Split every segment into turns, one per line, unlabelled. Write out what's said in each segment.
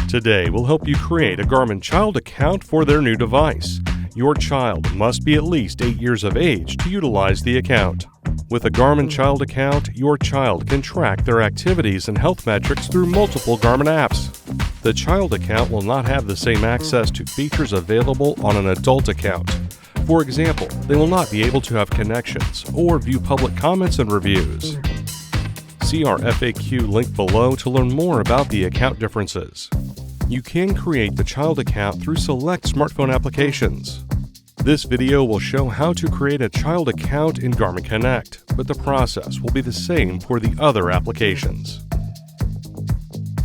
Today, we'll help you create a Garmin child account for their new device. Your child must be at least 8 years of age to utilize the account. With a Garmin child account, your child can track their activities and health metrics through multiple Garmin apps. The child account will not have the same access to features available on an adult account. For example, they will not be able to have connections or view public comments and reviews. See our FAQ link below to learn more about the account differences. You can create the child account through select smartphone applications. This video will show how to create a child account in Garmin Connect, but the process will be the same for the other applications.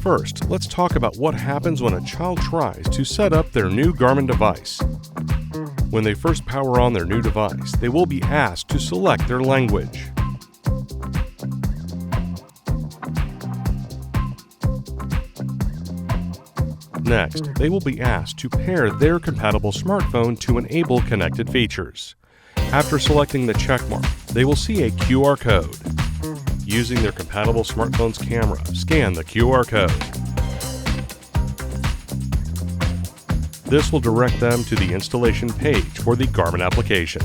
First, let's talk about what happens when a child tries to set up their new Garmin device. When they first power on their new device, they will be asked to select their language. Next, they will be asked to pair their compatible smartphone to enable connected features. After selecting the checkmark, they will see a QR code. Using their compatible smartphone's camera, scan the QR code. This will direct them to the installation page for the Garmin application.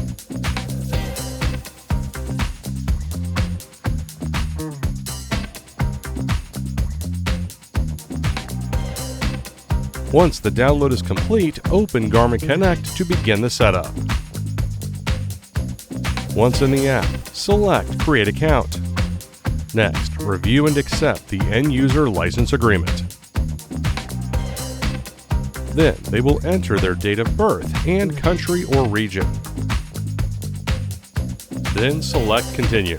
Once the download is complete, open Garmin Connect to begin the setup. Once in the app, select Create Account. Next, review and accept the end-user license agreement. Then, they will enter their date of birth and country or region. Then select Continue.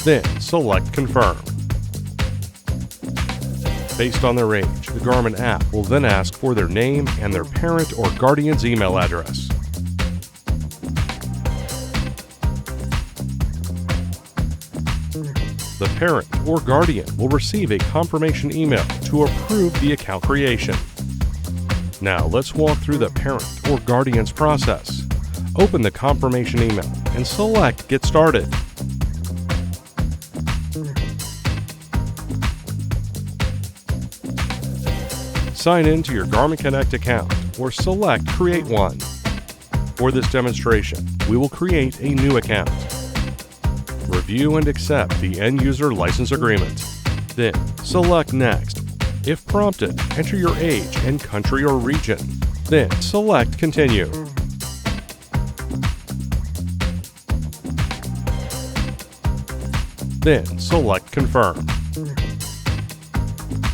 Then select Confirm. Based on their age, the Garmin app will then ask for their name and their parent or guardian's email address. The parent or guardian will receive a confirmation email to approve the account creation. Now let's walk through the parent or guardian's process. Open the confirmation email and select Get Started. Sign in to your Garmin Connect account or select Create One. For this demonstration, we will create a new account. Review and accept the end-user license agreement. Then, select Next. If prompted, enter your age and country or region. Then, select Continue. Then, select Confirm.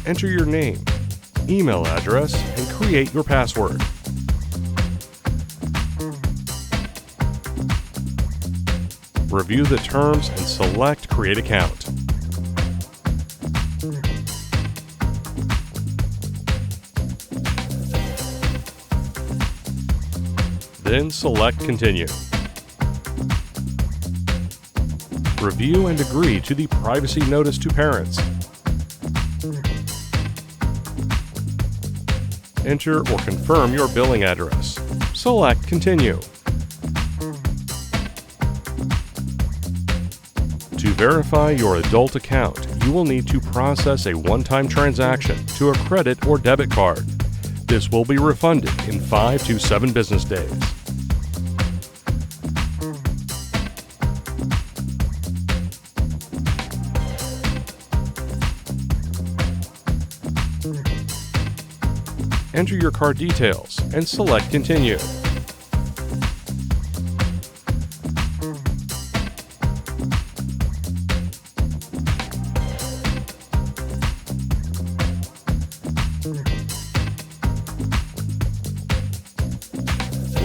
Enter your name, email address, and create your password. Review the terms and select Create Account. Then select Continue. Review and agree to the privacy notice to parents. Enter or confirm your billing address. Select Continue. To verify your adult account, you will need to process a one-time transaction to a credit or debit card. This will be refunded in 5 to 7 business days. Enter your card details and select Continue.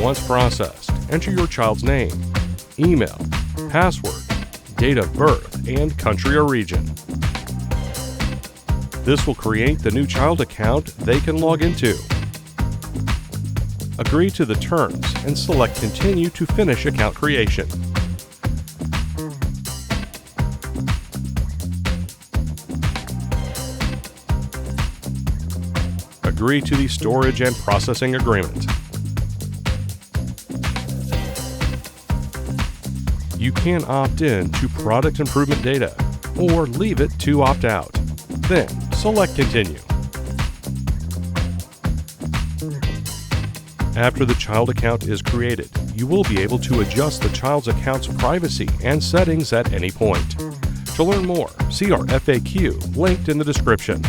Once processed, enter your child's name, email, password, date of birth, and country or region. This will create the new child account they can log into. Agree to the terms and select Continue to finish account creation. Agree to the storage and processing agreement. You can opt in to product improvement data or leave it to opt out. Then select Continue. After the child account is created, you will be able to adjust the child's account's privacy and settings at any point. To learn more, see our FAQ linked in the description.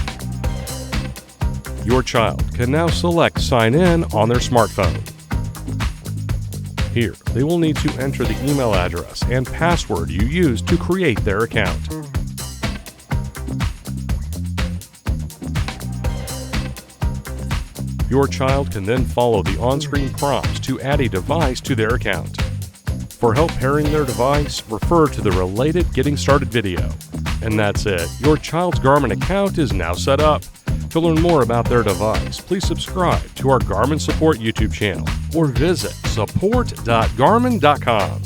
Your child can now select Sign In on their smartphone. Here, they will need to enter the email address and password you used to create their account. Your child can then follow the on-screen prompts to add a device to their account. For help pairing their device, refer to the related Getting Started video. And that's it. Your child's Garmin account is now set up. To learn more about their device, please subscribe to our Garmin Support YouTube channel or visit support.garmin.com.